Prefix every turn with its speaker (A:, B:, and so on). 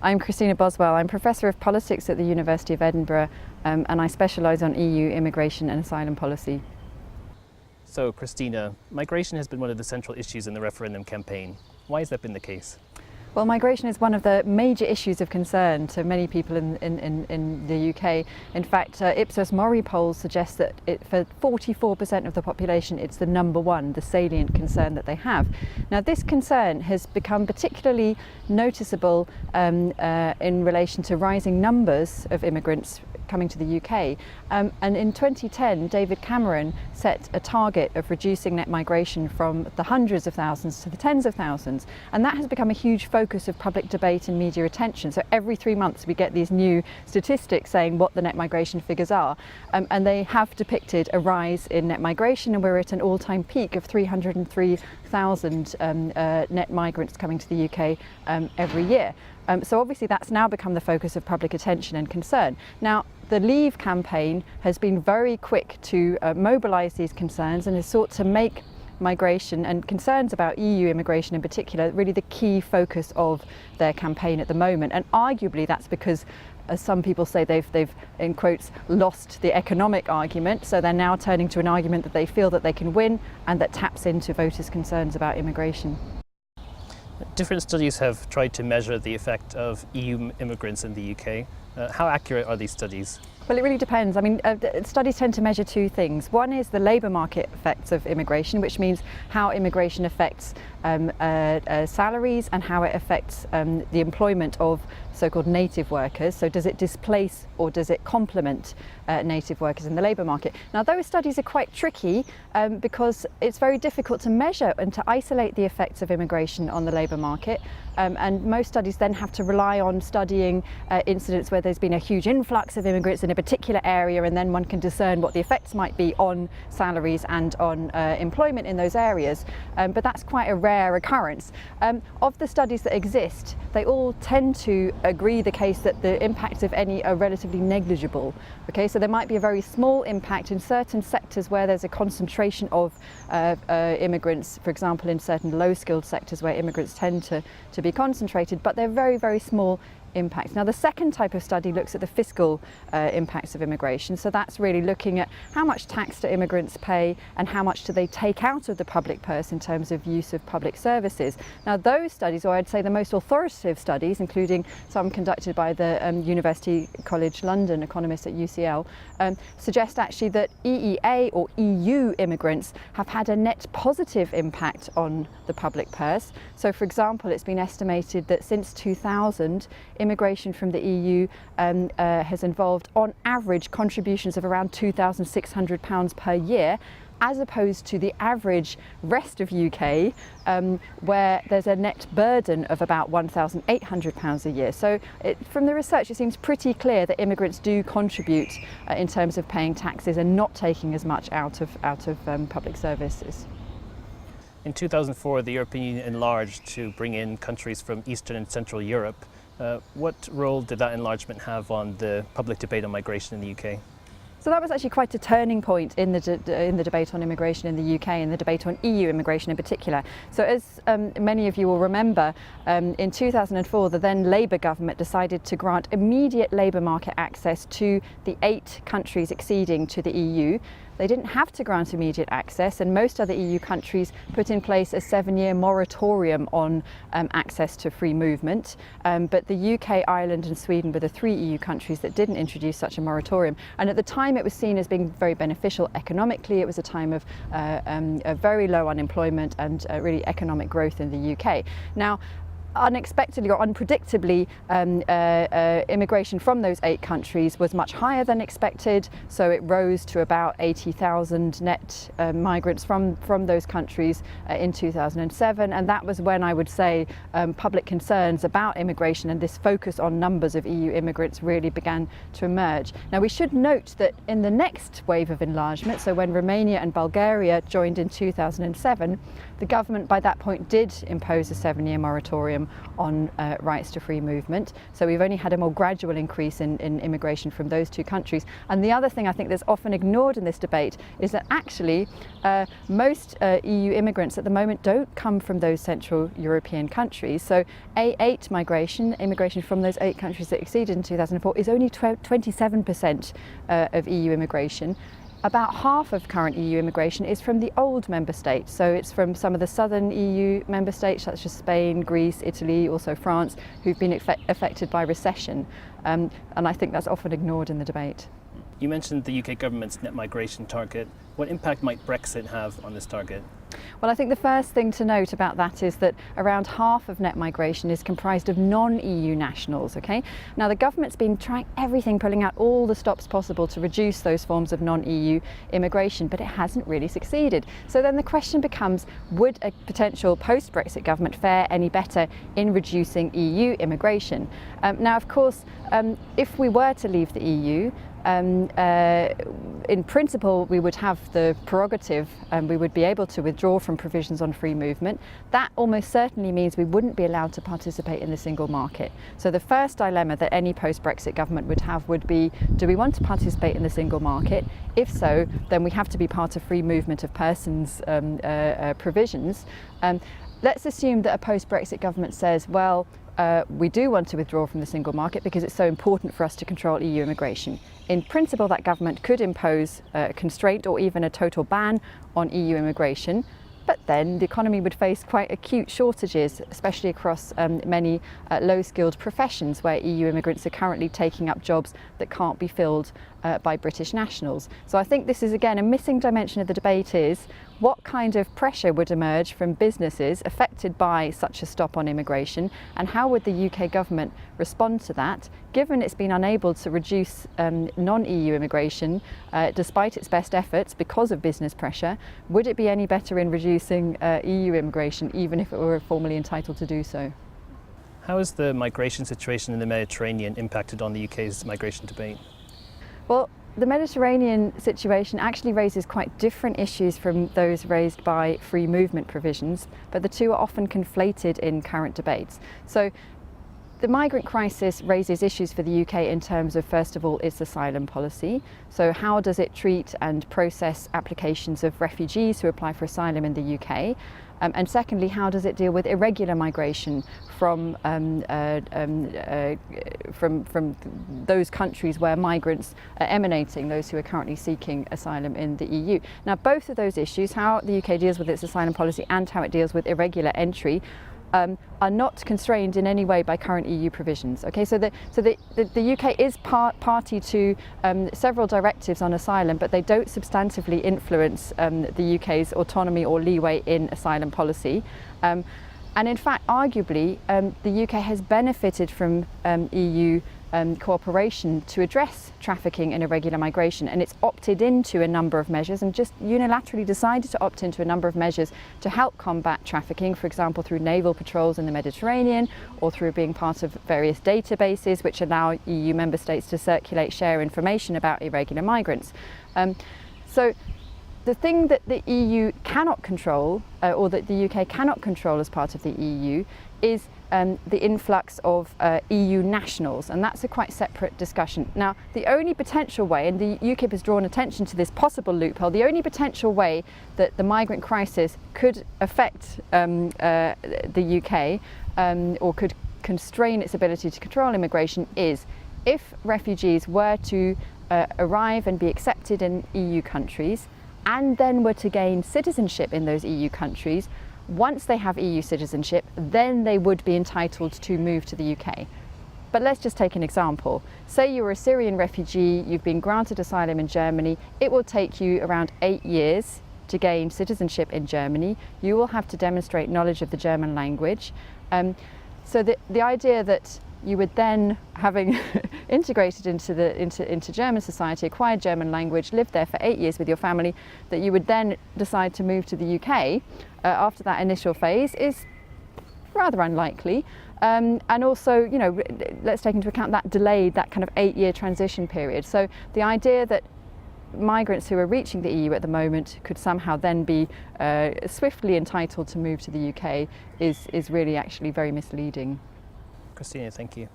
A: I'm Christina Boswell. I'm Professor of Politics at the University of Edinburgh and I specialise on EU immigration and asylum policy.
B: So, Christina, migration has been one of the central issues in the referendum campaign. Why has that been the case?
A: Well, migration is one of the major issues of concern to many people in the UK. In fact, Ipsos Mori polls suggest that for 44% of the population, it's the number one, the salient concern that they have. Now, this concern has become particularly noticeable in relation to rising numbers of immigrants coming to the UK. And in 2010, David Cameron set a target of reducing net migration from the hundreds of thousands to the tens of thousands. And that has become a huge focus of public debate and media attention. So every 3 months we get these new statistics saying what the net migration figures are. And they have depicted a rise in net migration, and we're at an all-time peak of 303,000 net migrants coming to the UK every year. So obviously that's now become the focus of public attention and concern. Now, the Leave campaign has been very quick to mobilise these concerns and has sought to make migration and concerns about EU immigration in particular really the key focus of their campaign at the moment. And arguably that's because, as some people say, they've in quotes lost the economic argument, so they're now turning to an argument that they feel that they can win and that taps into voters' concerns about immigration.
B: Different studies have tried to measure the effect of EU immigrants in the UK. How accurate are these studies?
A: Well, it really depends. I mean, studies tend to measure two things. One is the labour market effects of immigration, which means how immigration affects salaries and how it affects the employment of so-called native workers. So does it displace or does it complement native workers in the labour market? Now, those studies are quite tricky because it's very difficult to measure and to isolate the effects of immigration on the labour market. And most studies then have to rely on studying incidents where there's been a huge influx of immigrants in a particular area, and then one can discern what the effects might be on salaries and on employment in those areas. But that's quite a rare occurrence. Of the studies that exist, they all tend to agree the case that the impacts, if any, are relatively negligible. Okay, so there might be a very small impact in certain sectors where there's a concentration of immigrants, for example, in certain low-skilled sectors where immigrants tend to be concentrated, but they're very, very small impacts. Now, the second type of study looks at the fiscal impacts of immigration. So that's really looking at how much tax do immigrants pay and how much do they take out of the public purse in terms of use of public services. Now, those studies, or I'd say the most authoritative studies, including some conducted by the University College London economists at UCL, suggest actually that EEA or EU immigrants have had a net positive impact on the public purse. So, for example, it's been estimated that since 2000, immigration from the EU has involved, on average, contributions of around £2,600 per year, as opposed to the average rest of UK, where there's a net burden of about £1,800 a year. So from the research, it seems pretty clear that immigrants do contribute in terms of paying taxes and not taking as much out of public services.
B: In 2004, the European Union enlarged to bring in countries from Eastern and Central Europe. What role did that enlargement have on the public debate on migration in the UK?
A: So that was actually quite a turning point in the debate on immigration in the UK and the debate on EU immigration in particular. So as many of you will remember, in 2004 the then Labour government decided to grant immediate labour market access to the 8 countries acceding to the EU. They didn't have to grant immediate access, and most other EU countries put in place a 7-year moratorium on access to free movement. But the UK, Ireland and Sweden were the 3 EU countries that didn't introduce such a moratorium. And at the time it was seen as being very beneficial economically. It was a time of very low unemployment and really economic growth in the UK. Now, unexpectedly or unpredictably, immigration from those 8 countries was much higher than expected, so it rose to about 80,000 net migrants from those countries in 2007, and that was when I would say public concerns about immigration and this focus on numbers of EU immigrants really began to emerge. Now, we should note that in the next wave of enlargement, so when Romania and Bulgaria joined in 2007, the government by that point did impose a 7-year moratorium on rights to free movement. So we've only had a more gradual increase in immigration from those two countries. And the other thing I think that's often ignored in this debate is that actually most EU immigrants at the moment don't come from those Central European countries. So A8 migration, immigration from those 8 countries that exceeded in 2004, is only 27% of EU immigration. About half of current EU immigration is from the old member states, so it's from some of the southern EU member states such as Spain, Greece, Italy, also France, who've been affected by recession, and I think that's often ignored in the debate.
B: You mentioned the UK government's net migration target. What impact might Brexit have on this target?
A: Well, I think the first thing to note about that is that around half of net migration is comprised of non-EU nationals, okay? Now, the government's been trying everything, pulling out all the stops possible to reduce those forms of non-EU immigration, but it hasn't really succeeded. So then the question becomes, would a potential post-Brexit government fare any better in reducing EU immigration? Now, of course, if we were to leave the EU, in principle, we would have the prerogative and we would be able to withdraw from provisions on free movement. That almost certainly means we wouldn't be allowed to participate in the single market. So the first dilemma that any post-Brexit government would have would be, do we want to participate in the single market? If so, then we have to be part of free movement of persons provisions. Let's assume that a post-Brexit government says, well, we do want to withdraw from the single market because it's so important for us to control EU immigration. In principle, that government could impose a constraint or even a total ban on EU immigration, but then the economy would face quite acute shortages, especially across many low-skilled professions where EU immigrants are currently taking up jobs that can't be filled by British nationals. So I think this is, again, a missing dimension of the debate is what kind of pressure would emerge from businesses affected by such a stop on immigration, and how would the UK government respond to that, given it's been unable to reduce non-EU immigration despite its best efforts because of business pressure? Would it be any better in reducing EU immigration, even if it were formally entitled to do so?
B: How has the migration situation in the Mediterranean impacted on the UK's migration debate?
A: Well, the Mediterranean situation actually raises quite different issues from those raised by free movement provisions, but the two are often conflated in current debates. So the migrant crisis raises issues for the UK in terms of, first of all, its asylum policy. So how does it treat and process applications of refugees who apply for asylum in the UK? And secondly, how does it deal with irregular migration from those countries where migrants are emanating, those who are currently seeking asylum in the EU? Now, both of those issues, how the UK deals with its asylum policy and how it deals with irregular entry, are not constrained in any way by current EU provisions. Okay, so the UK is party to several directives on asylum, but they don't substantively influence the UK's autonomy or leeway in asylum policy. And in fact, arguably, the UK has benefited from EU cooperation to address trafficking and irregular migration, and it's opted into a number of measures and just unilaterally decided to opt into a number of measures to help combat trafficking, for example through naval patrols in the Mediterranean or through being part of various databases which allow EU member states to circulate, share information about irregular migrants. So the thing that the EU cannot control, or that the UK cannot control as part of the EU, is the influx of EU nationals, and that's a quite separate discussion. Now, the only potential way, and the UKIP has drawn attention to this possible loophole, the only potential way that the migrant crisis could affect the UK or could constrain its ability to control immigration is if refugees were to arrive and be accepted in EU countries and then were to gain citizenship in those EU countries. Once they have EU citizenship, then they would be entitled to move to the UK. But let's just take an example. Say you're a Syrian refugee, you've been granted asylum in Germany. It will take you around 8 years to gain citizenship in Germany. You will have to demonstrate knowledge of the German language. So the idea that you would then, having integrated into German society, acquired German language, lived there for 8 years with your family, that you would then decide to move to the UK after that initial phase is rather unlikely. And also, you know, let's take into account that delayed, that kind of 8-year transition period. So the idea that migrants who are reaching the EU at the moment could somehow then be swiftly entitled to move to the UK is really actually very misleading.
B: Christina, thank you.